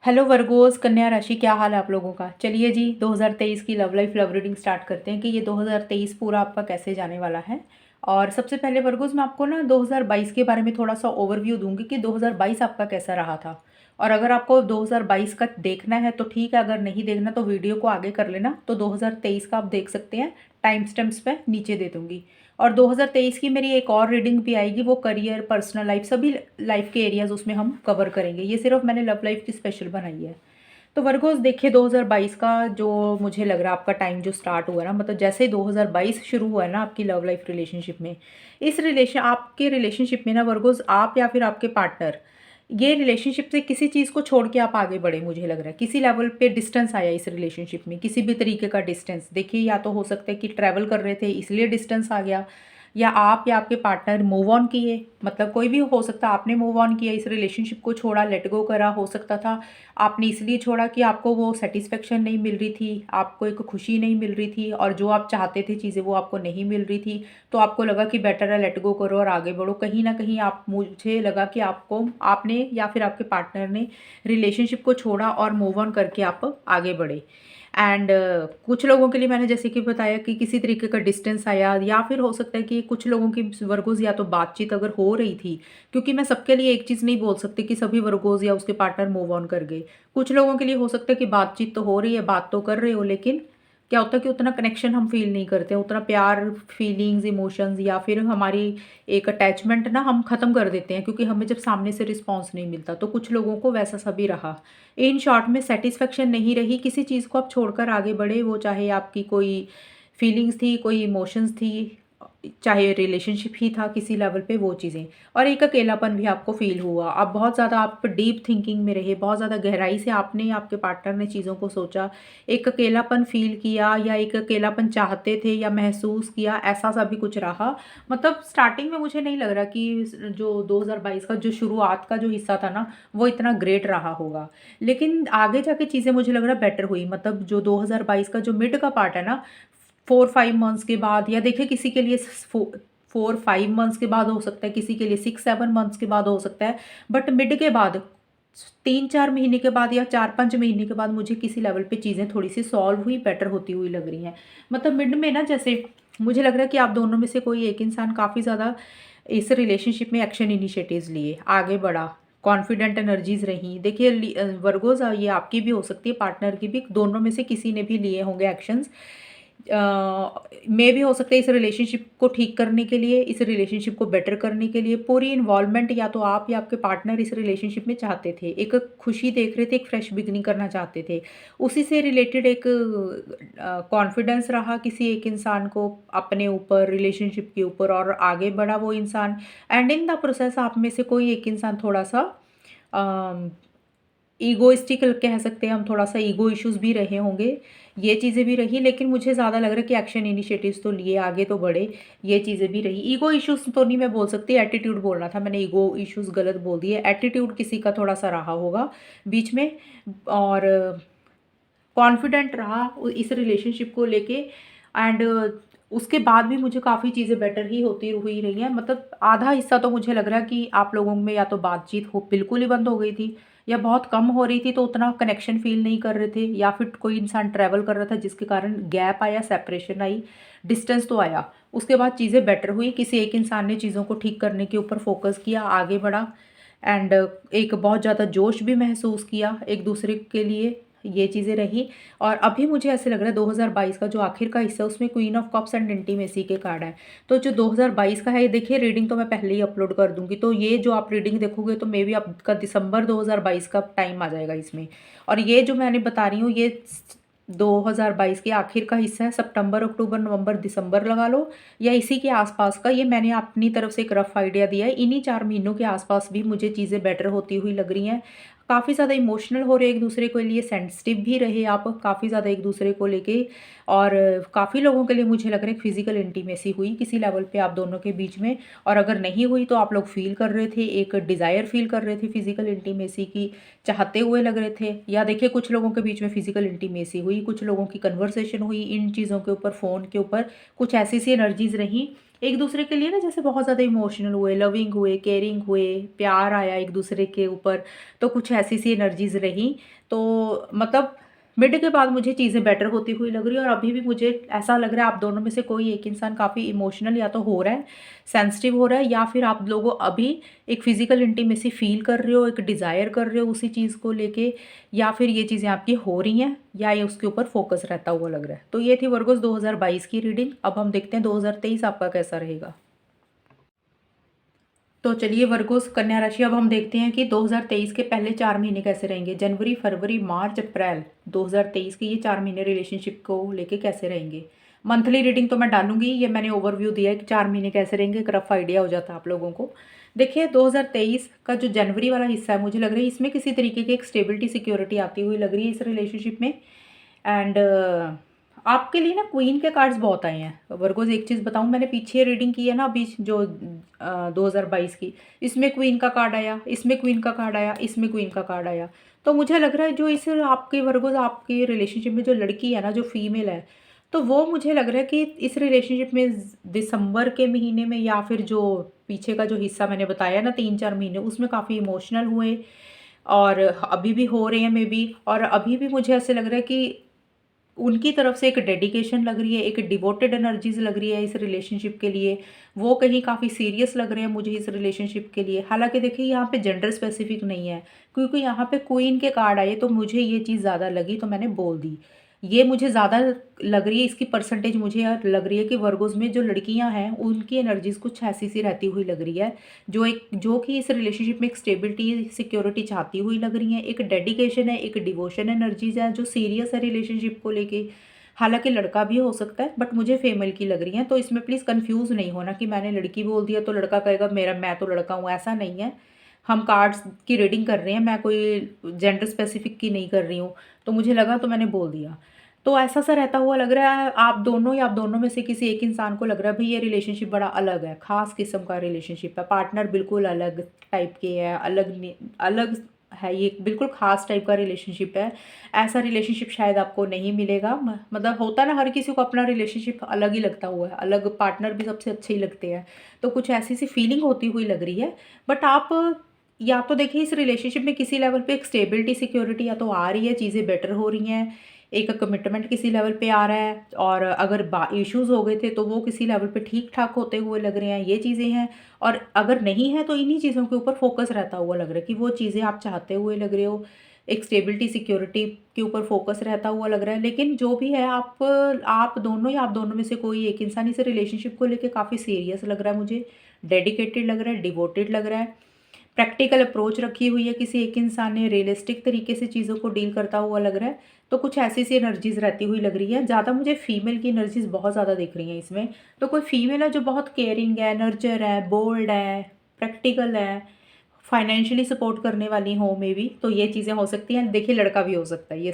Hello Virgo's कन्या राशि, क्या हाल है आप लोगों का। चलिए जी, 2023 की love life love reading start करते हैं कि ये 2023 पूरा आपका कैसे जाने वाला है। और सबसे पहले वर्गोस मैं आपको ना 2022 के बारे में थोड़ा सा ओवरव्यू दूंगी कि 2022 आपका कैसा रहा था। और अगर आपको 2022 का देखना है तो ठीक है, अगर नहीं देखना तो वीडियो को आगे कर लेना। तो 2023 का आप देख सकते हैं, टाइम स्टैम्प्स पे नीचे दे दूंगी। और 2023 की मेरी एक और रीडिंग भी आएगी, वो करियर, पर्सनल लाइफ, सभी लाइफ के एरियाज उसमें हम कवर करेंगे। ये सिर्फ मैंने लव लाइफ की स्पेशल बनाई है। तो वर्गोस देखिए, 2022 का जो मुझे लग रहा है आपका टाइम जो स्टार्ट हुआ ना, मतलब जैसे ही 2022 शुरू हुआ है ना आपकी लव लाइफ रिलेशनशिप में, इस रिलेशन आपके रिलेशनशिप में ना वर्गोस, आप या फिर आपके पार्टनर, ये रिलेशनशिप से किसी चीज़ को छोड़ के आप आगे बढ़े। मुझे लग रहा है किसी लेवल पे डिस्टेंस आया इस रिलेशनशिप में, किसी भी तरीके का डिस्टेंस। देखिए, या तो हो सकता है कि ट्रैवल कर रहे थे इसलिए डिस्टेंस आ गया, या आप या आपके पार्टनर मूव ऑन किए, मतलब कोई भी हो सकता है। आपने मूव ऑन किया, इस रिलेशनशिप को छोड़ा, लेट गो करा। हो सकता था आपने इसलिए छोड़ा कि आपको वो सेटिस्फेक्शन नहीं मिल रही थी, आपको एक खुशी नहीं मिल रही थी, और जो आप चाहते थे चीज़ें वो आपको नहीं मिल रही थी। तो आपको लगा कि बेटर है लेट गो करो और आगे बढ़ो। कहीं ना कहीं आप, मुझे लगा कि आपने या फिर आपके पार्टनर ने रिलेशनशिप को छोड़ा और मूव ऑन करके आप आगे बढ़े। एंड कुछ लोगों के लिए मैंने जैसे कि बताया कि किसी तरीके का डिस्टेंस आया, या फिर हो सकता है कि कुछ लोगों की वर्गोज या तो बातचीत अगर हो रही थी, क्योंकि मैं सबके लिए एक चीज़ नहीं बोल सकती कि सभी वर्गोज या उसके पार्टनर मूव ऑन कर गए। कुछ लोगों के लिए हो सकता है कि बातचीत तो हो रही है, बात तो कर रहे हो, लेकिन क्या होता है कि उतना कनेक्शन हम फील नहीं करते, उतना प्यार, फीलिंग्स, इमोशंस, या फिर हमारी एक अटैचमेंट ना हम ख़त्म कर देते हैं, क्योंकि हमें जब सामने से रिस्पॉन्स नहीं मिलता। तो कुछ लोगों को वैसा सा भी रहा। इन शॉर्ट में सेटिस्फेक्शन नहीं रही, किसी चीज़ को आप छोड़कर आगे बढ़े, वो चाहे आपकी कोई फीलिंग्स थी, कोई इमोशंस थी, चाहे रिलेशनशिप ही था किसी लेवल पे, वो चीज़ें। और एक अकेलापन भी आपको फील हुआ। आप बहुत ज़्यादा आप डीप थिंकिंग में रहे, बहुत ज़्यादा गहराई से आपने, आपके पार्टनर ने चीज़ों को सोचा, एक अकेलापन फील किया, या एक अकेलापन चाहते थे या महसूस किया, ऐसा सा भी कुछ रहा। मतलब स्टार्टिंग में मुझे नहीं लग रहा कि जो 2022 का जो शुरुआत का जो हिस्सा था ना, वो इतना ग्रेट रहा होगा। लेकिन आगे जाके चीज़ें मुझे लग रहा है बेटर हुई। मतलब जो 2022 का जो मिड का पार्ट है ना, 4-5 मंथ्स के बाद, या देखिए किसी के लिए 4-5 मंथ्स के बाद हो सकता है, किसी के लिए 6-7 मंथ्स के बाद हो सकता है। बट मिड के बाद 3-4 महीने के बाद या 4-5 महीने के बाद मुझे किसी लेवल पे चीज़ें थोड़ी सी सॉल्व हुई, बेटर होती हुई लग रही हैं। मतलब मिड में ना, जैसे मुझे लग रहा है कि आप दोनों में से कोई एक इंसान काफ़ी ज़्यादा इस रिलेशनशिप में एक्शन इनिशिएटिव्स लिए, आगे बढ़ा, कॉन्फिडेंट एनर्जीज रही। देखिए वर्गोज, ये आपकी भी हो सकती है, पार्टनर की भी, दोनों में से किसी ने भी लिए होंगे एक्शंस। मे भी हो सकता है इस रिलेशनशिप को ठीक करने के लिए, इस रिलेशनशिप को बेटर करने के लिए पूरी इन्वॉल्वमेंट या तो आप या आपके पार्टनर इस रिलेशनशिप में चाहते थे। एक खुशी देख रहे थे, एक फ्रेश बिगनिंग करना चाहते थे। उसी से रिलेटेड एक कॉन्फिडेंस रहा किसी एक इंसान को अपने ऊपर, रिलेशनशिप के ऊपर, और आगे बढ़ा वो इंसान। एंड इन द प्रोसेस आप में से कोई एक इंसान थोड़ा सा ईगोइस्टिक कह सकते हैं हम, थोड़ा सा ईगो इश्यूज भी रहे होंगे, ये चीज़ें भी रही। लेकिन मुझे ज़्यादा लग रहा है कि एक्शन इनिशिएटिव्स तो लिए, आगे तो बढ़े, ये चीज़ें भी रही। ईगो इश्यूज तो नहीं मैं बोल सकती, एटीट्यूड बोलना था मैंने, ईगो इश्यूज गलत बोल दिए। एटीट्यूड किसी का थोड़ा सा रहा होगा बीच में। और कॉन्फिडेंट रहा इस रिलेशनशिप को लेके। एंड उसके बाद भी मुझे काफ़ी चीज़ें बेटर ही होती हुई रही हैं। मतलब आधा हिस्सा तो मुझे लग रहा है कि आप लोगों में या तो बातचीत हो बिल्कुल ही बंद हो गई थी, या बहुत कम हो रही थी, तो उतना कनेक्शन फील नहीं कर रहे थे, या फिर कोई इंसान ट्रैवल कर रहा था जिसके कारण गैप आया, सेपरेशन आई, डिस्टेंस तो आया। उसके बाद चीज़ें बेटर हुई, किसी एक इंसान ने चीज़ों को ठीक करने के ऊपर फोकस किया, आगे बढ़ा। एंड एक बहुत ज़्यादा जोश भी महसूस किया एक दूसरे के लिए, ये चीज़ें रही। और अभी मुझे ऐसे लग रहा है 2022 का जो आखिर का हिस्सा है उसमें queen of cups and intimacy के कार्ड हैं। तो जो 2022 का है, ये देखिए रीडिंग तो मैं पहले ही अपलोड कर दूंगी, तो ये जो आप रीडिंग देखोगे तो मे बी आपका दिसंबर 2022 का टाइम आ जाएगा इसमें। और ये जो मैंने बता रही हूँ, ये 2022 के आखिर का हिस्सा है। सितंबर, अक्टूबर, नवंबर, दिसंबर लगा लो, या इसी के आसपास का। ये मैंने अपनी तरफ से एक रफ आइडिया दिया है। इन्हीं 4 महीनों के आसपास भी मुझे चीज़ें बेटर होती हुई लग रही हैं। काफ़ी ज़्यादा इमोशनल हो रहे एक दूसरे के लिए, सेंसिटिव भी रहे आप काफ़ी ज़्यादा एक दूसरे को लेके। और काफ़ी लोगों के लिए मुझे लग रहा है फिजिकल इंटीमेसी हुई किसी लेवल पे आप दोनों के बीच में। और अगर नहीं हुई तो आप लोग फील कर रहे थे, एक डिज़ायर फील कर रहे थे फिजिकल इंटीमेसी की, चाहते हुए लग रहे थे। या देखिए कुछ लोगों के बीच में फिजिकल इंटीमेसी हुई, कुछ लोगों की कन्वर्सेशन हुई इन चीज़ों के ऊपर, फ़ोन के ऊपर, कुछ ऐसी सी एनर्जीज रहीं एक दूसरे के लिए ना जैसे बहुत ज़्यादा इमोशनल हुए, लविंग हुए, केयरिंग हुए, प्यार आया एक दूसरे के ऊपर, तो कुछ ऐसी सी एनर्जीज़ रहीं। तो मतलब मिड के बाद मुझे चीज़ें बेटर होती हुई लग रही है, और अभी भी मुझे ऐसा लग रहा है आप दोनों में से कोई एक इंसान काफ़ी इमोशनल या तो हो रहा है, सेंसिटिव हो रहा है, या फिर आप लोगों अभी एक फिज़िकल इंटीमेसी फ़ील कर रहे हो, एक डिज़ायर कर रहे हो उसी चीज़ को लेके, या फिर ये चीज़ें आपकी हो रही हैं, या ये उसके ऊपर फोकस रहता हुआ लग रहा है। तो ये थी वर्गोस 2022 की रीडिंग। अब हम देखते हैं 2023 आपका कैसा रहेगा। तो चलिए वर्गोस कन्या राशि, अब हम देखते हैं कि 2023 के पहले 4 महीने कैसे रहेंगे। जनवरी, फरवरी, मार्च, अप्रैल 2023 के ये 4 महीने रिलेशनशिप को लेके कैसे रहेंगे। मंथली रीडिंग तो मैं डालूंगी, ये मैंने ओवरव्यू दिया है कि 4 महीने कैसे रहेंगे, एक रफ आइडिया हो जाता है आप लोगों को। देखिए 2023 का जो जनवरी वाला हिस्सा है, मुझे लग रहा है इसमें किसी तरीके की एक स्टेबिलिटी सिक्योरिटी आती हुई लग रही है इस रिलेशनशिप में। एंड आपके लिए ना क्वीन के कार्ड्स बहुत आए हैं वर्गोज। एक चीज़ बताऊं, मैंने पीछे रीडिंग की है ना अभी जो 2022 की, इसमें क्वीन का कार्ड आया, इसमें क्वीन का कार्ड आया, इसमें क्वीन का कार्ड आया। तो मुझे लग रहा है जो इस आपके वर्गोज आपके रिलेशनशिप में जो लड़की है ना, जो फीमेल है, तो वो मुझे लग रहा है कि इस रिलेशनशिप में दिसंबर के महीने में, या फिर जो पीछे का जो हिस्सा मैंने बताया ना 3-4 महीने, उसमें काफ़ी इमोशनल हुए, और अभी भी हो रहे हैं मे बी। और अभी भी मुझे ऐसे लग रहा है कि उनकी तरफ से एक डेडिकेशन लग रही है, एक डिवोटेड एनर्जीज लग रही है इस रिलेशनशिप के लिए। वो कहीं काफ़ी सीरियस लग रहे हैं मुझे इस रिलेशनशिप के लिए। हालांकि देखिए यहाँ पे जेंडर स्पेसिफिक नहीं है, क्योंकि यहाँ पे क्वीन के कार्ड आए, तो मुझे ये चीज़ ज़्यादा लगी तो मैंने बोल दी। ये मुझे ज़्यादा लग रही है, इसकी परसेंटेज मुझे यार लग रही है कि वर्गोज में जो लड़कियां हैं उनकी एनर्जीज कुछ ऐसी सी रहती हुई लग रही है, जो कि इस रिलेशनशिप में एक स्टेबिलिटी सिक्योरिटी चाहती हुई लग रही है। एक डेडिकेशन है, एक डिवोशन एनर्जीज है जो सीरियस है रिलेशनशिप को लेके। हालांकि लड़का भी हो सकता है, बट मुझे फीमेल की लग रही है। तो इसमें प्लीज़ कंफ्यूज नहीं होना कि मैंने लड़की बोल दिया तो लड़का कहेगा मेरा मैं तो लड़का हूँ, ऐसा नहीं है। हम कार्ड्स की रीडिंग कर रहे हैं, मैं कोई जेंडर स्पेसिफिक की नहीं कर रही हूँ। तो मुझे लगा तो मैंने बोल दिया। तो ऐसा सा रहता हुआ लग रहा है आप दोनों, या आप दोनों में से किसी एक इंसान को लग रहा है भाई ये रिलेशनशिप बड़ा अलग है, खास किस्म का रिलेशनशिप है, पार्टनर बिल्कुल अलग टाइप के है, अलग है, ये बिल्कुल खास टाइप का रिलेशनशिप है। ऐसा रिलेशनशिप शायद आपको नहीं मिलेगा। मतलब होता है ना, हर किसी को अपना रिलेशनशिप अलग ही लगता हुआ है, अलग पार्टनर भी सबसे अच्छे ही लगते हैं। तो कुछ ऐसी सी फीलिंग होती हुई लग रही है। बट आप या तो देखिए इस रिलेशनशिप में किसी लेवल पे एक स्टेबिलिटी सिक्योरिटी या तो आ रही है, चीज़ें बेटर हो रही हैं, एक कमिटमेंट किसी लेवल पे आ रहा है, और अगर इश्यूज हो गए थे तो वो किसी लेवल पे ठीक ठाक होते हुए लग रहे हैं, ये चीज़ें हैं। और अगर नहीं है तो इन्हीं चीज़ों के ऊपर फोकस रहता हुआ लग रहा है कि वो चीज़ें आप चाहते हुए लग रहे हो, एक स्टेबिलिटी सिक्योरिटी के ऊपर फोकस रहता हुआ लग रहा है। लेकिन जो भी है, आप दोनों या आप दोनों में से कोई एक इंसान इस रिलेशनशिप को लेकर काफ़ी सीरियस लग रहा है मुझे, डेडिकेटेड लग रहा है, डिवोटेड लग रहा है, प्रैक्टिकल अप्रोच रखी हुई है किसी एक इंसान ने, रियलिस्टिक तरीके से चीज़ों को डील करता हुआ लग रहा है। तो कुछ ऐसी सी एनर्जीज रहती हुई लग रही है। ज़्यादा मुझे फीमेल की एनर्जीज बहुत ज़्यादा दिख रही हैं इसमें। तो कोई फीमेल है जो बहुत केयरिंग है, नर्चर है, बोल्ड है, प्रैक्टिकल है, फाइनेंशियली सपोर्ट करने वाली हो मे बी, तो ये चीज़ें हो सकती हैं। देखिए लड़का भी हो सकता है,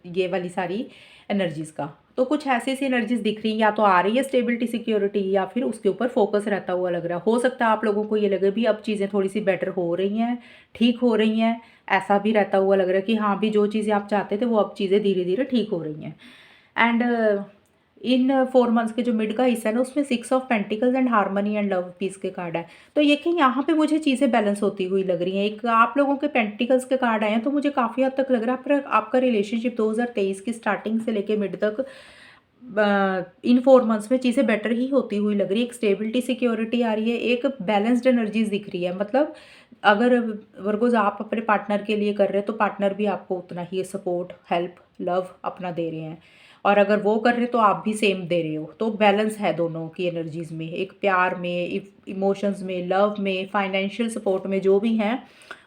ये वाली सारी एनर्जीज़ का। तो कुछ ऐसी सी एनर्जीज दिख रही हैं, या तो आ रही है स्टेबिलिटी सिक्योरिटी, या फिर उसके ऊपर फोकस रहता हुआ लग रहा है। हो सकता है आप लोगों को ये लगे भी अब चीज़ें थोड़ी सी बेटर हो रही हैं, ठीक हो रही हैं। ऐसा भी रहता हुआ लग रहा है कि हाँ भी जो चीज़ें आप चाहते थे वो अब चीज़ें धीरे धीरे ठीक हो रही हैं। एंड इन 4 मंथ्स के जो मिड का हिस्सा है ना, उसमें 6 of pentacles and harmony and love piece के कार्ड है। तो ये कि यहाँ पे मुझे चीज़ें बैलेंस होती हुई लग रही हैं। एक आप लोगों के पेंटिकल्स के कार्ड आए हैं, तो मुझे काफ़ी हद तक लग रहा है आपका रिलेशनशिप 2023 की स्टार्टिंग से लेके मिड तक इन 4 मंथ्स में चीज़ें बेटर ही होती हुई लग रही है। एक स्टेबिलिटी सिक्योरिटी आ रही है, एक बैलेंस्ड एनर्जीज दिख रही है। मतलब अगर वर्गोज आप अपने पार्टनर के लिए कर रहे हैं तो पार्टनर भी आपको उतना ही सपोर्ट, हेल्प, लव अपना दे रहे हैं, और अगर वो कर रहे हैं तो आप भी सेम दे रहे हो। तो बैलेंस है दोनों की एनर्जीज में, एक प्यार में, इमोशंस में, लव में, फाइनेंशियल सपोर्ट में, जो भी हैं।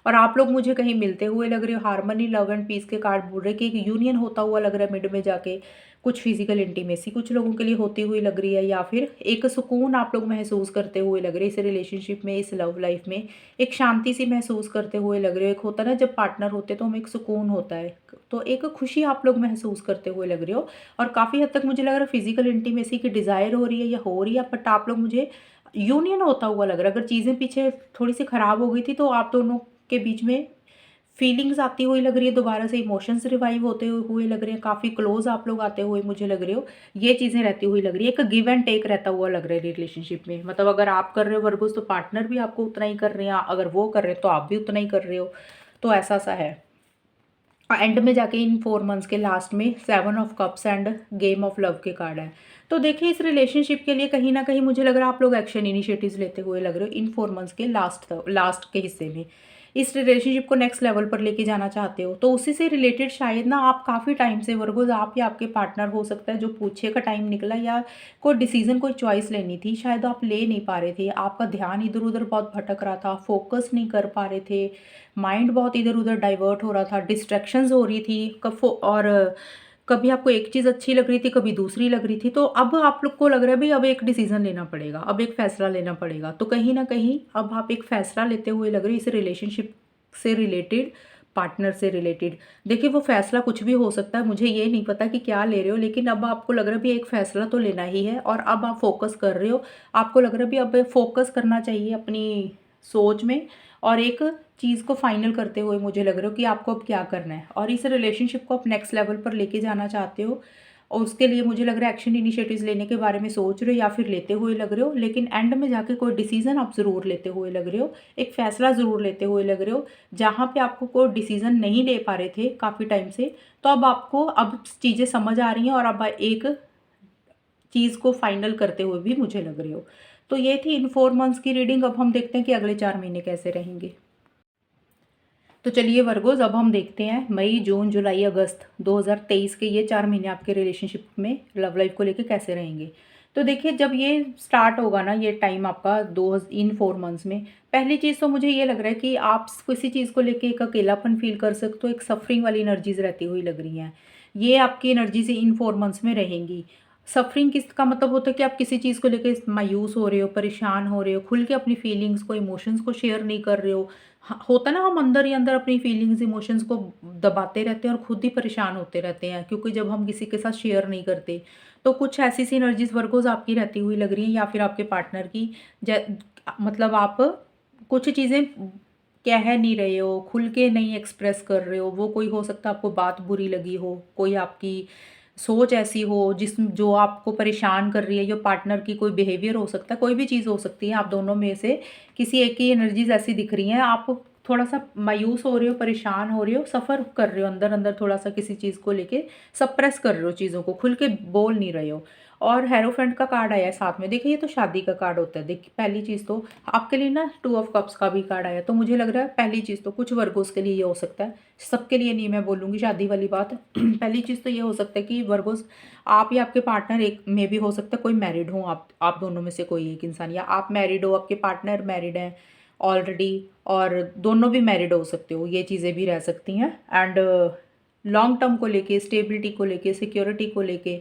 और आप लोग मुझे कहीं मिलते हुए लग रहे हो। हार्मनी, लव एंड पीस के कार्ड बोल रहे हैं कि एक यूनियन होता हुआ लग रहा है मिड में जाके। कुछ फिजिकल इंटीमेसी कुछ लोगों के लिए होती हुई लग रही है, या फिर एक सुकून आप लोग महसूस करते हुए लग रहे हैं इस रिलेशनशिप में, इस लव लाइफ में। एक शांति सी महसूस करते हुए लग रहे हो। एक होता है ना जब पार्टनर होते तो हमें एक सुकून होता है, तो एक खुशी आप लोग महसूस करते हुए लग रहे हो। और काफ़ी हद तक मुझे लग रहा है फिजिकल इंटीमेसी की डिज़ायर हो रही है या हो रही है, बट आप लोग मुझे यूनियन होता हुआ लग रहा है। अगर चीज़ें पीछे थोड़ी सी ख़राब हो गई थी तो आप दोनों के बीच में फीलिंग्स आती हुई लग रही है, दोबारा से इमोशंस रिवाइव होते हुए लग रहे हैं, काफ़ी क्लोज आप लोग आते हुए मुझे लग रहे हो, ये चीज़ें रहती हुई लग रही है। एक गिव एंड टेक रहता हुआ लग रहा है रिलेशनशिप में, मतलब अगर आप कर रहे हो वर्गोस तो पार्टनर भी आपको उतना ही कर रहे हैं, अगर वो कर रहे हैं तो आप भी उतना ही कर रहे हो, तो ऐसा सा है। एंड में जाके इन 4 मंथ्स के लास्ट में 7 of cups end game of love के कार्ड है। तो देखिए इस रिलेशनशिप के लिए कहीं ना कहीं मुझे लग रहा है आप लोग एक्शन इनिशिएटिव्स लेते हुए लग रहे हो इन 4 मंथ्स के लास्ट के हिस्से में। इस रिलेशनशिप को नेक्स्ट लेवल पर लेके जाना चाहते हो, तो उसी से रिलेटेड शायद ना आप काफ़ी टाइम से वर्गोज, आप या आपके पार्टनर हो सकता है जो पूछे का टाइम निकला, या कोई डिसीजन कोई चॉइस लेनी थी, शायद आप ले नहीं पा रहे थे, आपका ध्यान इधर उधर बहुत भटक रहा था, फोकस नहीं कर पा रहे थे, माइंड बहुत इधर उधर डाइवर्ट हो रहा था, डिस्ट्रैक्शंस हो रही थी और कभी आपको एक चीज़ अच्छी लग रही थी, कभी दूसरी लग रही थी। तो अब आप लोग को लग रहा है भाई अब एक डिसीजन लेना पड़ेगा, अब एक फैसला लेना पड़ेगा। तो कहीं ना कहीं अब आप एक फैसला लेते हुए लग रही है इस रिलेशनशिप से रिलेटेड, पार्टनर से रिलेटेड। देखिए वो फैसला कुछ भी हो सकता है, मुझे ये नहीं पता कि क्या ले रहे हो, लेकिन अब आपको लग रहा है भी एक फैसला तो लेना ही है, और अब आप फोकस कर रहे हो। आपको लग रहा है भी अब फोकस करना चाहिए अपनी सोच में, और एक चीज़ को फाइनल करते हुए मुझे लग रहा हो कि आपको अब क्या करना है, और इस रिलेशनशिप को आप नेक्स्ट लेवल पर लेके जाना चाहते हो। और उसके लिए मुझे लग रहा है एक्शन इनिशिएटिव्स लेने के बारे में सोच रहे हो या फिर लेते हुए लग रहे हो, लेकिन एंड में जाके कोई डिसीजन आप ज़रूर लेते हुए लग रहे हो, एक फैसला ज़रूर लेते हुए लग रहे हो। जहाँ पे आपको कोई डिसीजन नहीं ले पा रहे थे काफ़ी टाइम से, तो अब आपको अब चीज़ें समझ आ रही हैं, और अब एक चीज़ को फाइनल करते हुए भी मुझे लग रहे हो। तो ये थी इन 4 मंथ्स की रीडिंग। अब हम देखते हैं कि अगले 4 महीने कैसे रहेंगे। तो चलिए वर्गोज, अब हम देखते हैं मई, जून, जुलाई, अगस्त 2023 के ये 4 महीने आपके रिलेशनशिप में लव लाइफ को लेके कैसे रहेंगे। तो देखिए जब ये स्टार्ट होगा ना, ये टाइम आपका इन 4 मंथ्स में, पहली चीज़ तो मुझे ये लग रहा है कि आप किसी चीज़ को लेके एक अकेलापन फील कर सकते हो, एक सफरिंग वाली एनर्जीज रहती हुई लग रही हैं। ये आपकी एनर्जी से इन 4 मंथ्स में रहेंगी। सफरिंग किसका मतलब होता है कि आप किसी चीज़ को लेके मायूस हो रहे हो, परेशान हो रहे हो, खुल के अपनी फीलिंग्स को, इमोशंस को शेयर नहीं कर रहे हो। होता है ना, हम अंदर ही अंदर अपनी फीलिंग्स इमोशंस को दबाते रहते हैं और खुद ही परेशान होते रहते हैं, क्योंकि जब हम किसी के साथ शेयर नहीं करते। तो कुछ ऐसी सी एनर्जीज वर्गोज आपकी रहती हुई लग रही हैं, या फिर आपके पार्टनर की। मतलब आप कुछ चीज़ें कह नहीं रहे हो, खुल के नहीं एक्सप्रेस कर रहे हो। वो कोई हो सकता है आपको बात बुरी लगी हो, कोई आपकी सोच ऐसी हो जो आपको परेशान कर रही है, जो पार्टनर की कोई बिहेवियर हो सकता है, कोई भी चीज़ हो सकती है। आप दोनों में से किसी एक की एनर्जीज ऐसी दिख रही हैं, आप थोड़ा सा मायूस हो रहे हो, परेशान हो रहे हो, सफ़र कर रहे हो अंदर अंदर, थोड़ा सा किसी चीज़ को लेके सप्रेस कर रहे हो, चीज़ों को खुल के बोल नहीं रहे हो। और हेरोफेंट का कार्ड आया है साथ में। देखिए ये तो शादी का कार्ड होता है। देखिए पहली चीज़ तो आपके लिए ना 2 ऑफ कप्स का भी कार्ड आया, तो मुझे लग रहा है पहली चीज़ तो कुछ वर्गोस के लिए ये हो सकता है, सबके लिए नहीं मैं बोलूँगी शादी वाली बात। पहली चीज़ तो ये हो सकता है कि वर्गोस, आप या आपके पार्टनर, एक में भी हो सकता है कोई मैरिड हो, आप दोनों में से कोई एक इंसान, या आप मैरिड हो, आपके पार्टनर मैरिड हैं ऑलरेडी, और दोनों भी मैरिड हो सकते हो, ये चीज़ें भी रह सकती हैं। एंड लॉन्ग टर्म को लेके, स्टेबिलिटी को लेके, सिक्योरिटी को लेके,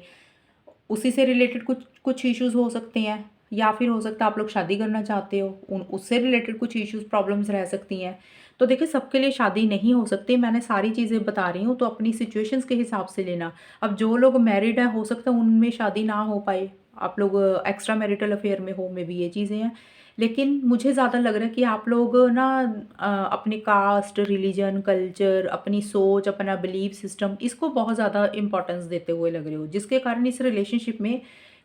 उसी से रिलेटेड कुछ कुछ इश्यूज हो सकते हैं, या फिर हो सकता है आप लोग शादी करना चाहते हो, उन उससे रिलेटेड कुछ इश्यूज प्रॉब्लम्स रह सकती हैं। तो देखिए सबके लिए शादी नहीं हो सकती, मैंने सारी चीज़ें बता रही हूँ, तो अपनी सिचुएशंस के हिसाब से लेना। अब जो लोग मैरिड हैं हो सकता है उनमें शादी ना हो पाए, आप लोग एक्स्ट्रा मैरिटल अफेयर में हो, में भी ये चीज़ें हैं। लेकिन मुझे ज़्यादा लग रहा है कि आप लोग ना अपने कास्ट, रिलीजन, कल्चर, अपनी सोच, अपना बिलीफ सिस्टम, इसको बहुत ज़्यादा इंपॉर्टेंस देते हुए लग रहे हो, जिसके कारण इस रिलेशनशिप में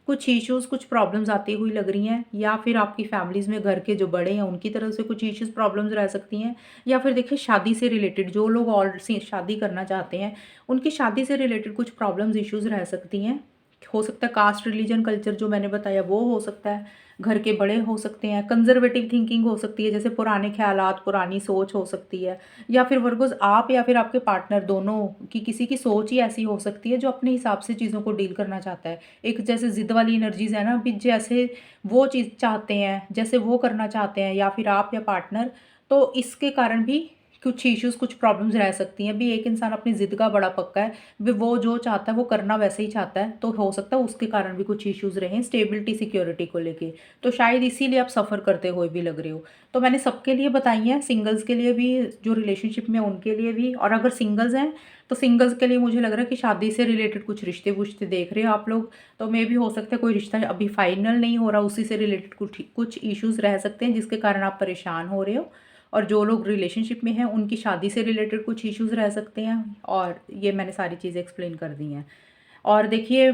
कुछ इश्यूज़, कुछ प्रॉब्लम्स आती हुई लग रही हैं। या फिर आपकी फैमिलीज़ में घर के जो बड़े हैं उनकी तरफ से कुछ इश्यूज़ प्रॉब्लम्स रह सकती हैं। या फिर देखिए शादी से रिलेटेड जो लोग शादी करना चाहते हैं, उनकी शादी से रिलेटेड कुछ प्रॉब्लम्स, इश्यूज़ रह सकती हैं। हो सकता है कास्ट, रिलीजन, कल्चर जो मैंने बताया वो हो सकता है, घर के बड़े हो सकते हैं, कंजर्वेटिव थिंकिंग हो सकती है, जैसे पुराने ख्यालात, पुरानी सोच हो सकती है। या फिर वर्गोस आप या फिर आपके पार्टनर दोनों की किसी की सोच ही ऐसी हो सकती है जो अपने हिसाब से चीज़ों को डील करना चाहता है। एक जैसे ज़िद वाली एनर्जीज़ है ना, भी जैसे वो चीज़ चाहते हैं, जैसे वो करना चाहते हैं, या फिर आप या पार्टनर, तो इसके कारण भी कुछ इश्यूज़, कुछ प्रॉब्लम्स रह सकती हैं। भी एक इंसान अपनी ज़िद का बड़ा पक्का है, भी वो जो चाहता है वो करना वैसे ही चाहता है, तो हो सकता है उसके कारण भी कुछ इश्यूज़ रहें स्टेबिलिटी, सिक्योरिटी को लेके। तो शायद इसीलिए आप सफ़र करते हुए भी लग रहे हो। तो मैंने सबके लिए बताई हैं, सिंगल्स के लिए भी, जो रिलेशनशिप में उनके लिए भी, और अगर सिंगल्स हैं तो सिंगल्स के लिए मुझे लग रहा है कि शादी से रिलेटेड कुछ रिश्ते-वुश्ते देख रहे हो आप लोग, तो मे भी हो सकता है कोई रिश्ता अभी फाइनल नहीं हो रहा, उसी से रिलेटेड कुछ कुछ इश्यूज़ रह सकते हैं जिसके कारण आप परेशान हो रहे हो। और जो लोग रिलेशनशिप में हैं उनकी शादी से रिलेटेड कुछ इश्यूज़ रह सकते हैं। और ये मैंने सारी चीज़ें एक्सप्लेन कर दी हैं। और देखिए,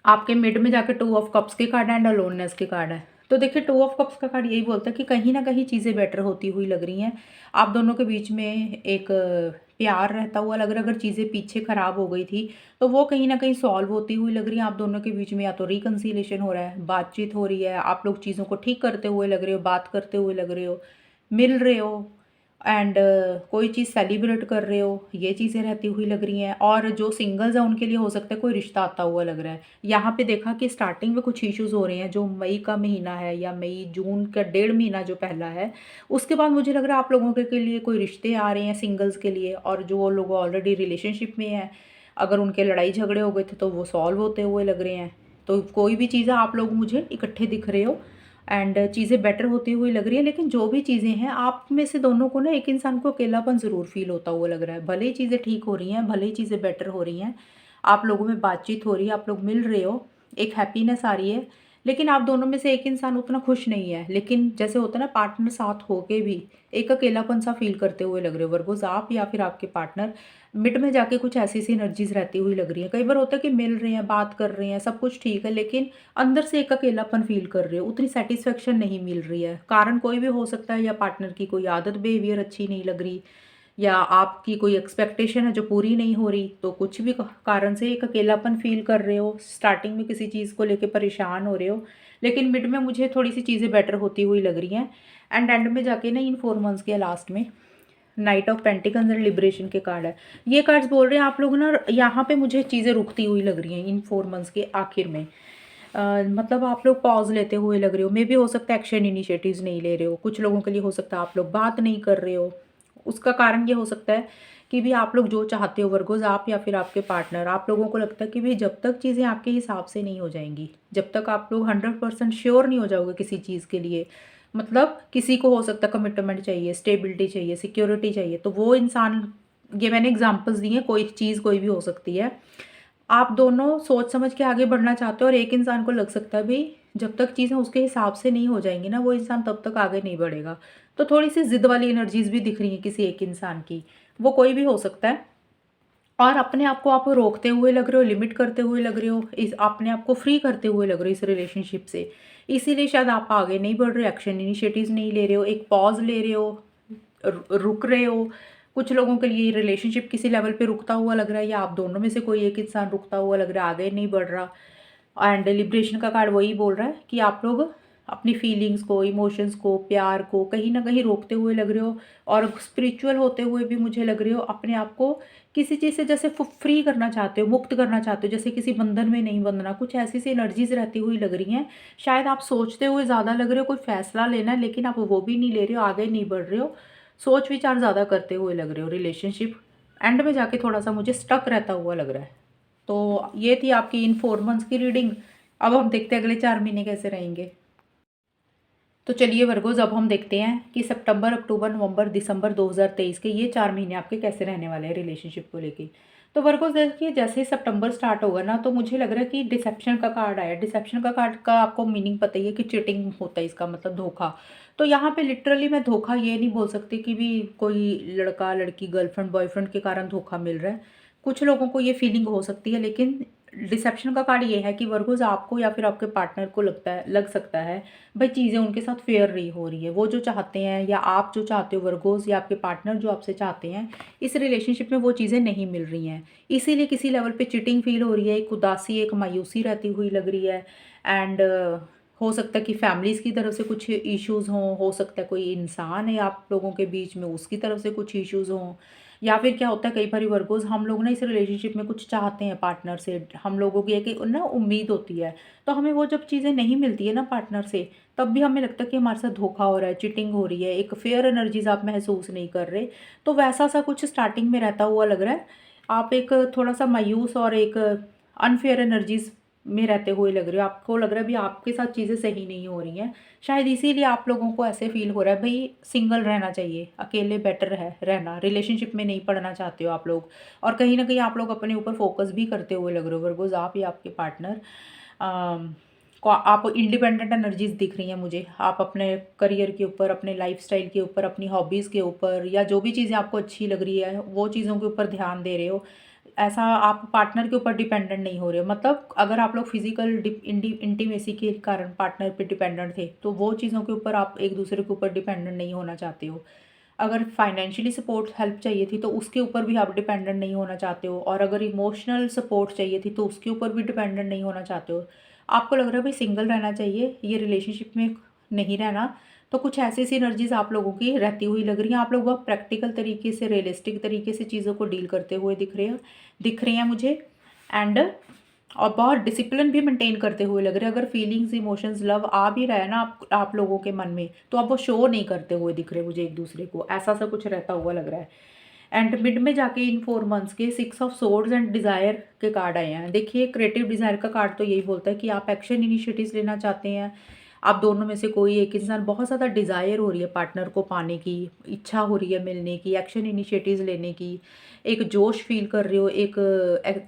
आपके मिड में जाके टू ऑफ कप्स के कार्ड एंड अलोननेस के कार्ड है। तो देखिए, टू ऑफ कप्स का कार्ड यही बोलता है कि कहीं ना कहीं चीज़ें बेटर होती हुई लग रही हैं। आप दोनों के बीच में एक प्यार रहता हुआ लग रहा है। अगर चीज़ें पीछे ख़राब हो गई थी तो वो कहीं ना कहीं सॉल्व होती हुई लग रही हैं। आप दोनों के बीच में या तो रिकन्सिलेशन हो रहा है, बातचीत हो रही है, आप लोग चीज़ों को ठीक करते हुए लग रहे हो, बात करते हुए लग रहे हो, मिल रहे हो एंड कोई चीज़ सेलिब्रेट कर रहे हो, ये चीज़ें रहती हुई लग रही हैं। और जो सिंगल्स हैं उनके लिए हो सकता है कोई रिश्ता आता हुआ लग रहा है। यहाँ पे देखा कि स्टार्टिंग में कुछ इश्यूज़ हो रहे हैं, जो मई का महीना है या मई जून का 1.5 महीना जो पहला है, उसके बाद मुझे लग रहा है आप लोगों के लिए कोई रिश्ते आ रहे हैं सिंगल्स के लिए। और जो लोग ऑलरेडी रिलेशनशिप में हैं, अगर उनके लड़ाई झगड़े हो गए थे तो वो सॉल्व होते हुए लग रहे हैं। तो कोई भी चीज़ें आप लोग मुझे इकट्ठे दिख रहे हो एंड चीज़ें बेटर होती हुई लग रही है। लेकिन जो भी चीज़ें हैं, आप में से दोनों को ना एक इंसान को अकेलापन ज़रूर फील होता हुआ लग रहा है। भले ही चीज़ें ठीक हो रही हैं, भले ही चीज़ें बेटर हो रही हैं, आप लोगों में बातचीत हो रही है, आप लोग मिल रहे हो, एक हैप्पीनेस आ रही है, लेकिन आप दोनों में से एक इंसान उतना खुश नहीं है। लेकिन जैसे होता है ना, पार्टनर साथ होके भी एक अकेलापन सा फील करते हुए लग रहे हो वर्गोस, आप या फिर आपके पार्टनर। मिड में जाके कुछ ऐसी सी एनर्जीज रहती हुई लग रही है। कई बार होता है कि मिल रहे हैं, बात कर रहे हैं, सब कुछ ठीक है, लेकिन अंदर से एक अकेलापन फील कर रहे हो, उतनी सेटिस्फेक्शन नहीं मिल रही है। कारण कोई भी हो सकता है, या पार्टनर की कोई आदत बिहेवियर अच्छी नहीं लग रही, या आपकी कोई एक्सपेक्टेशन है जो पूरी नहीं हो रही। तो कुछ भी कारण से एक अकेलापन फील कर रहे हो, स्टार्टिंग में किसी चीज़ को लेके परेशान हो रहे हो, लेकिन मिड में मुझे थोड़ी सी चीज़ें बेटर होती हुई लग रही हैं। एंड में जाके ना इन 4 मंथ्स के लास्ट में night of pentacles and liberation के कार्ड है। ये कार्ड्स बोल रहे हैं आप लोग ना, यहाँ पे मुझे चीज़ें रुकती हुई लग रही हैं इन 4 मंथ्स के आखिर में। मतलब आप लोग पॉज लेते हुए लग रहे हो। मे भी हो सकता है एक्शन इनिशिएटिव्स नहीं ले रहे हो। कुछ लोगों के लिए हो सकता है आप लोग बात नहीं कर रहे हो। उसका कारण ये हो सकता है कि भी आप लोग जो चाहते हो वर्गोज, आप या फिर आपके पार्टनर, आप लोगों को लगता है कि भाई जब तक चीज़ें आपके हिसाब से नहीं हो जाएंगी, जब तक आप लोग 100% श्योर नहीं हो जाओगे किसी चीज़ के लिए, मतलब किसी को हो सकता है कमिटमेंट चाहिए, स्टेबिलिटी चाहिए, सिक्योरिटी चाहिए, तो वो इंसान, ये मैंने एग्जांपल्स दी हैं, कोई चीज़ कोई भी हो सकती है। आप दोनों सोच समझ के आगे बढ़ना चाहते हो और एक इंसान को लग सकता है भाई जब तक चीज़ें उसके हिसाब से नहीं हो जाएंगी ना, वो इंसान तब तक आगे नहीं बढ़ेगा। तो थोड़ी सी जिद वाली एनर्जीज भी दिख रही हैं किसी एक इंसान की, वो कोई भी हो सकता है। और अपने आप को आप रोकते हुए लग रहे हो, लिमिट करते हुए लग रहे हो, इस अपने आप को फ्री करते हुए लग रहे हो इस रिलेशनशिप से। इसीलिए शायद आप आगे नहीं बढ़ रहे हो, एक्शन इनिशिएटिव्स नहीं ले रहे हो, एक पॉज ले रहे हो, रुक रहे हो। कुछ लोगों के लिए रिलेशनशिप किसी लेवल पे रुकता हुआ लग रहा है, या आप दोनों में से कोई एक इंसान रुकता हुआ लग रहा है, आगे नहीं बढ़ रहा। एंड लिबरेशन का कार्ड वही बोल रहा है कि आप लोग अपनी फीलिंग्स को, इमोशंस को, प्यार को कहीं ना कहीं रोकते हुए लग रहे हो, और स्पिरिचुअल होते हुए भी मुझे लग रहे हो। अपने आप को किसी चीज़ से जैसे फ्री करना चाहते हो, मुक्त करना चाहते हो, जैसे किसी बंधन में नहीं बंधना, कुछ ऐसी सी एनर्जीज रहती हुई लग रही हैं। शायद आप सोचते हुए ज़्यादा लग रहे हो, कोई फैसला लेना है लेकिन आप वो भी नहीं ले रहे हो, आगे नहीं बढ़ रहे हो, सोच विचार ज़्यादा करते हुए लग रहे हो। रिलेशनशिप एंड में जाके थोड़ा सा मुझे स्टक रहता हुआ लग रहा है। तो ये थी आपकी इन 4 मंथ्स की रीडिंग। अब हम देखते हैं अगले 4 महीने कैसे रहेंगे। तो चलिए वर्गोज, अब हम देखते हैं कि सितंबर, अक्टूबर, नवंबर, दिसंबर 2023 के ये 4 महीने आपके कैसे रहने वाले हैं रिलेशनशिप को लेके। तो वर्गोज देखिए, जैसे ही सितंबर स्टार्ट होगा ना, तो मुझे लग रहा है कि डिसेप्शन का कार्ड आया। डिसेप्शन का कार्ड का आपको मीनिंग पता ही है कि चीटिंग होता है, इसका मतलब धोखा। तो यहाँ पे लिटरली मैं धोखा ये नहीं बोल सकती कि भी कोई लड़का लड़की, गर्लफ्रेंड बॉयफ्रेंड के कारण धोखा मिल रहा है। कुछ लोगों को ये फीलिंग हो सकती है, लेकिन डिसेप्शन का कार्ड ये है कि वर्गोज आपको या फिर आपके पार्टनर को लग सकता है भाई चीज़ें उनके साथ फेयर नहीं हो रही है। वो जो चाहते हैं, या आप जो चाहते हो वर्गोस, या आपके पार्टनर जो आपसे चाहते हैं, इस रिलेशनशिप में वो चीज़ें नहीं मिल रही हैं। इसीलिए किसी लेवल पे चिटिंग फील हो रही है, एक उदासी, एक मायूसी रहती हुई लग रही है। एंड हो सकता है कि फैमिलीज़ की तरफ से कुछ इश्यूज़ हों, हो सकता है कोई इंसान है आप लोगों के बीच में, उसकी तरफ से कुछ इश्यूज़ हों। या फिर क्या होता है कई बार वर्गोस, हम लोग ना इस रिलेशनशिप में कुछ चाहते हैं पार्टनर से, हम लोगों की एक ना उम्मीद होती है, तो हमें वो जब चीज़ें नहीं मिलती है ना पार्टनर से, तब भी हमें लगता है कि हमारे साथ धोखा हो रहा है, चीटिंग हो रही है, एक फेयर एनर्जीज आप महसूस नहीं कर रहे। तो वैसा सा कुछ स्टार्टिंग में रहता हुआ लग रहा है। आप एक थोड़ा सा मायूस और एक अनफेयर एनर्जीज में रहते हुए लग रहे हो। आपको लग रहा है भी आपके साथ चीज़ें सही नहीं हो रही हैं। शायद इसीलिए आप लोगों को ऐसे फील हो रहा है भाई सिंगल रहना चाहिए, अकेले बेटर है रहना, रिलेशनशिप में नहीं पड़ना चाहते हो आप लोग। और कहीं ना कहीं आप लोग अपने ऊपर फोकस भी करते हुए लग रहे हो वर्गोज, आप या आपके पार्टनर। आप इंडिपेंडेंट एनर्जीज दिख रही हैं मुझे, आप अपने करियर के ऊपर, अपने लाइफस्टाइल के ऊपर, अपनी हॉबीज़ के ऊपर, या जो भी चीज़ें आपको अच्छी लग रही है वो चीज़ों के ऊपर ध्यान दे रहे हो। ऐसा आप पार्टनर के ऊपर डिपेंडेंट नहीं हो रहे हो। मतलब अगर आप लोग फिजिकल इंटीमेसी के कारण पार्टनर पे डिपेंडेंट थे, तो वो चीज़ों के ऊपर आप एक दूसरे के ऊपर डिपेंडेंट नहीं होना चाहते हो। अगर फाइनेंशियली सपोर्ट हेल्प चाहिए थी तो उसके ऊपर भी आप डिपेंडेंट नहीं होना चाहते हो, और अगर इमोशनल सपोर्ट चाहिए थी तो उसके ऊपर भी डिपेंडेंट नहीं होना चाहते हो। आपको लग रहा है भाई सिंगल रहना चाहिए, ये रिलेशनशिप में नहीं रहना। तो कुछ ऐसी सी एनर्जीज आप लोगों की रहती हुई लग रही हैं। आप लोग बहुत प्रैक्टिकल तरीके से, रियलिस्टिक तरीके से चीज़ों को डील करते हुए दिख रही हैं मुझे। एंड और बहुत डिसिप्लिन भी मेंटेन करते हुए लग रहे हैं। अगर फीलिंग्स, इमोशंस, लव आ भी रहा है ना आप लोगों के मन में, तो आप वो शो नहीं करते हुए दिख रहे मुझे एक दूसरे को, ऐसा सा कुछ रहता हुआ लग रहा है। एंड मिड में जाके इन 4 मंथ्स के 6 ऑफ सोर्ड्स एंड डिज़ायर के कार्ड आए हैं। देखिए क्रिएटिव डिज़ायर का कार्ड तो यही बोलता है कि आप एक्शन इनिशिएटिव्स लेना चाहते हैं। आप दोनों में से कोई एक इंसान, बहुत ज़्यादा डिज़ायर हो रही है पार्टनर को पाने की, इच्छा हो रही है मिलने की, एक्शन इनिशिएटिव्स लेने की, एक जोश फील कर रहे हो, एक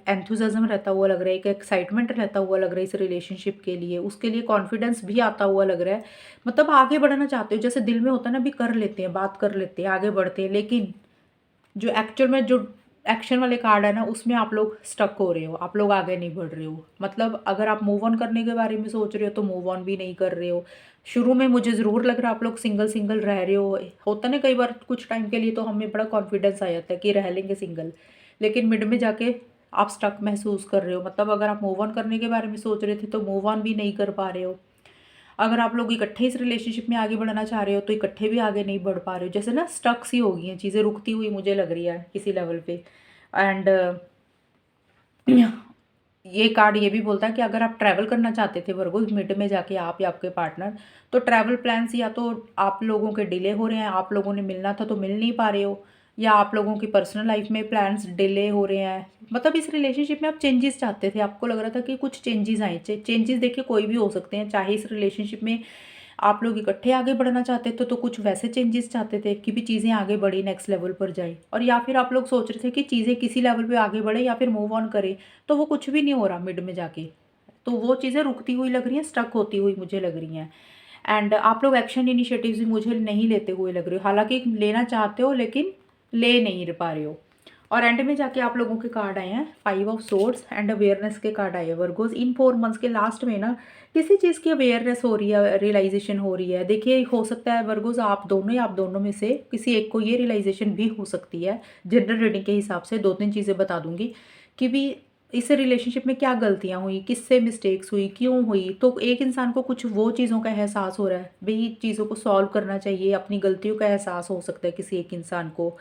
एंथुसिज्म रहता हुआ लग रहा है, एक एक्साइटमेंट रहता हुआ लग रहा है इस रिलेशनशिप के लिए, उसके लिए कॉन्फिडेंस भी आता हुआ लग रहा है। मतलब आगे बढ़ना चाहते हो, जैसे दिल में होता है ना, भी कर लेते हैं, बात कर लेते हैं, आगे बढ़ते हैं, लेकिन जो एक्चुअल में जो एक्शन वाले कार्ड है ना, उसमें आप लोग स्टक हो रहे हो, आप लोग आगे नहीं बढ़ रहे हो। मतलब अगर आप मूव ऑन करने के बारे में सोच रहे हो तो मूव ऑन भी नहीं कर रहे हो। शुरू में मुझे ज़रूर लग रहा है आप लोग सिंगल सिंगल रह रहे हो। होता ना कई बार कुछ टाइम के लिए तो हमें बड़ा कॉन्फिडेंस आ जाता है कि रह लेंगे सिंगल, लेकिन मिड में जाके आप स्टक महसूस कर रहे हो। मतलब अगर आप मूव ऑन करने के बारे में सोच रहे थे तो मूव ऑन भी नहीं कर पा रहे हो। अगर आप लोग इकट्ठे इस रिलेशनशिप में आगे बढ़ना चाह रहे हो तो इकट्ठे भी आगे नहीं बढ़ पा रहे हो। जैसे ना स्टक सी हो गई हैं चीज़ें, रुकती हुई मुझे लग रही है किसी लेवल पे। एंड ये कार्ड ये भी बोलता है कि अगर आप ट्रैवल करना चाहते थे वर्गो मिड में जाके, आप या आपके पार्टनर, तो ट्रैवल प्लान्स या तो आप लोगों के डिले हो रहे हैं, आप लोगों ने मिलना था तो मिल नहीं पा रहे हो, या आप लोगों की पर्सनल लाइफ में प्लान्स डिले हो रहे हैं। मतलब इस रिलेशनशिप में आप चेंजेस चाहते थे, आपको लग रहा था कि कुछ चेंजेस आए। चेंजेस देखिए कोई भी हो सकते हैं, चाहे इस रिलेशनशिप में आप लोग इकट्ठे आगे बढ़ना चाहते थे तो कुछ वैसे चेंजेस चाहते थे कि भी चीज़ें आगे बढ़ी, नेक्स्ट लेवल पर जाए, और या फिर आप लोग सोच रहे थे कि चीज़ें किसी लेवल पे आगे बढ़े या फिर मूव ऑन करें, तो वो कुछ भी नहीं हो रहा मिड में जाके। तो वो चीज़ें रुकती हुई लग रही हैं, स्टक होती हुई मुझे लग रही हैं। एंड आप लोग एक्शन इनिशिएटिव्स भी मुझे नहीं लेते हुए लग रहे हो, हालांकि लेना चाहते हो लेकिन ले नहीं पा रहे हो। और एंड में जाके आप लोगों के कार्ड आए हैं 5 ऑफ सोर्ड्स एंड अवेयरनेस के कार्ड आए हैं वर्गोज। इन 4 मंथ्स के लास्ट में ना किसी चीज़ की अवेयरनेस हो रही है, रियलाइजेशन हो रही है। देखिए हो सकता है वर्गोज आप दोनों या आप दोनों में से किसी एक को ये रियलाइजेशन भी हो सकती है। जनरल रीडिंग के हिसाब से 2-3 चीज़ें बता दूंगी कि भी इस रिलेशनशिप में क्या गलतियां हुई, किससे मिस्टेक्स हुई, क्यों हुई। तो एक इंसान को कुछ वो चीज़ों का एहसास हो रहा है, भाई चीज़ों को सॉल्व करना चाहिए, अपनी गलतियों का एहसास हो सकता है किसी एक इंसान को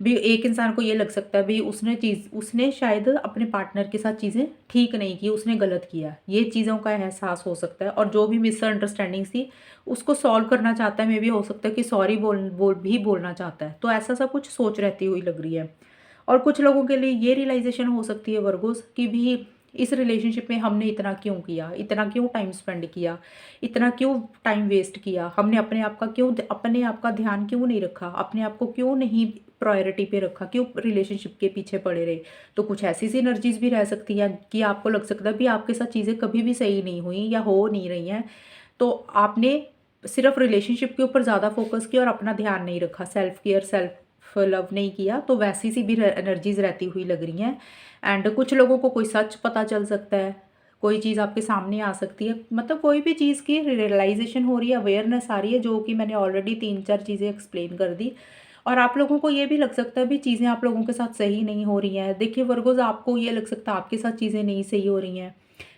भी। एक इंसान को ये लग सकता है भी उसने शायद अपने पार्टनर के साथ चीज़ें ठीक नहीं की, उसने गलत किया, ये चीज़ों का एहसास हो सकता है। और जो भी मिसअंडरस्टैंडिंग थी उसको सॉल्व करना चाहता है, मे भी हो सकता है कि सॉरी बोलना चाहता है। तो ऐसा सा कुछ सोच रहती हुई लग रही है। और कुछ लोगों के लिए ये रियलाइजेशन हो सकती है वर्गोस कि भी इस रिलेशनशिप में हमने इतना क्यों किया, इतना क्यों टाइम स्पेंड किया, इतना क्यों टाइम वेस्ट किया, हमने अपने आप का ध्यान क्यों नहीं रखा, अपने आप को क्यों नहीं प्रायोरिटी पे रखा, क्यों रिलेशनशिप के पीछे पड़े रहे। तो कुछ ऐसी सी एनर्जीज भी रह सकती है कि आपको लग सकता है भी आपके साथ चीज़ें कभी भी सही नहीं हुई या हो नहीं रही हैं, तो आपने सिर्फ रिलेशनशिप के ऊपर ज़्यादा फोकस किया और अपना ध्यान नहीं रखा, सेल्फ केयर, सेल्फ लव नहीं किया। तो वैसी सी भी एनर्जीज रहती हुई लग रही हैं। एंड कुछ लोगों को कोई सच पता चल सकता है, कोई चीज़ आपके सामने आ सकती है। मतलब कोई भी चीज़ की रियलाइजेशन हो रही है, अवेयरनेस आ रही है, जो कि मैंने ऑलरेडी 3-4 चीज़ें एक्सप्लेन कर दी। और आप लोगों को ये भी लग सकता है भी चीज़ें आप लोगों के साथ सही नहीं हो रही हैं। देखिए वर्गोज़, आपको ये लग सकता है आपके साथ चीज़ें नहीं सही हो रही हैं,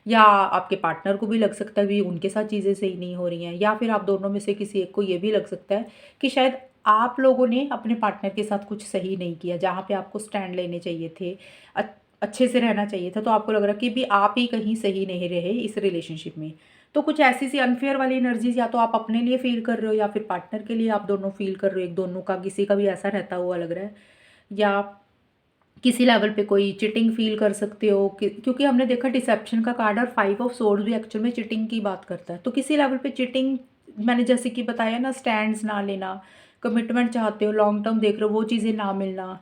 या आपके पार्टनर को भी लग सकता है भी उनके साथ चीज़ें सही नहीं हो रही हैं, या फिर आप दोनों में से किसी एक को ये भी लग सकता है कि शायद आप लोगों ने अपने पार्टनर के साथ कुछ सही नहीं किया, जहाँ पे आपको स्टैंड लेने चाहिए थे, अच्छे से रहना चाहिए था। तो आपको लग रहा है कि भी आप ही कहीं सही नहीं रहे इस रिलेशनशिप में। तो कुछ ऐसी सी अनफेयर वाली एनर्जीज या तो आप अपने लिए फील कर रहे हो या फिर पार्टनर के लिए आप दोनों फील कर रहे हो, एक दोनों का किसी का भी ऐसा रहता हुआ लग रहा है। या किसी लेवल पे कोई चिटिंग फील कर सकते हो क्योंकि हमने देखा डिसेप्शन का कार्ड और 5 ऑफ सोर्ड्स भी एक्चुअल में चिटिंग की बात करता है। तो किसी लेवल पे चिटिंग, मैंने जैसे कि बताया ना, स्टैंड्स ना लेना, कमिटमेंट चाहते हो, लॉन्ग टर्म देख रहे हो, वो चीज़ें ना मिलना,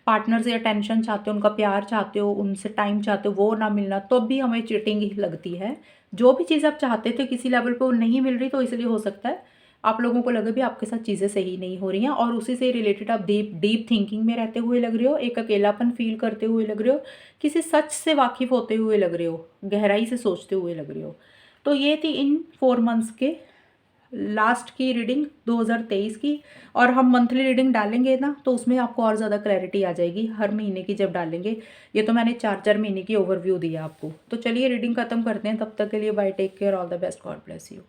पार्टनर से अटेंशन चाहते हो, उनका प्यार चाहते हो, उनसे टाइम चाहते हो, वो ना मिलना, तो भी हमें चिटिंग ही लगती है। जो भी चीज़ आप चाहते थे किसी लेवल पे वो नहीं मिल रही, तो इसलिए हो सकता है आप लोगों को लगे भी आपके साथ चीज़ें सही नहीं हो रही हैं और उसी से रिलेटेड आप डीप डीप थिंकिंग में रहते हुए लग रहे हो, एक अकेलापन फ़ील करते हुए लग रहे हो, किसी सच से वाकिफ़ होते हुए लग रहे हो, गहराई से सोचते हुए लग रहे हो। तो ये थी इन 4 मंथ्स के लास्ट की रीडिंग 2023 की। और हम मंथली रीडिंग डालेंगे ना तो उसमें आपको और ज़्यादा क्लैरिटी आ जाएगी हर महीने की जब डालेंगे। ये तो मैंने 4-4 महीने की ओवरव्यू दी है आपको। तो चलिए रीडिंग ख़त्म करते हैं, तब तक के लिए bye, take care, all the best, God bless you.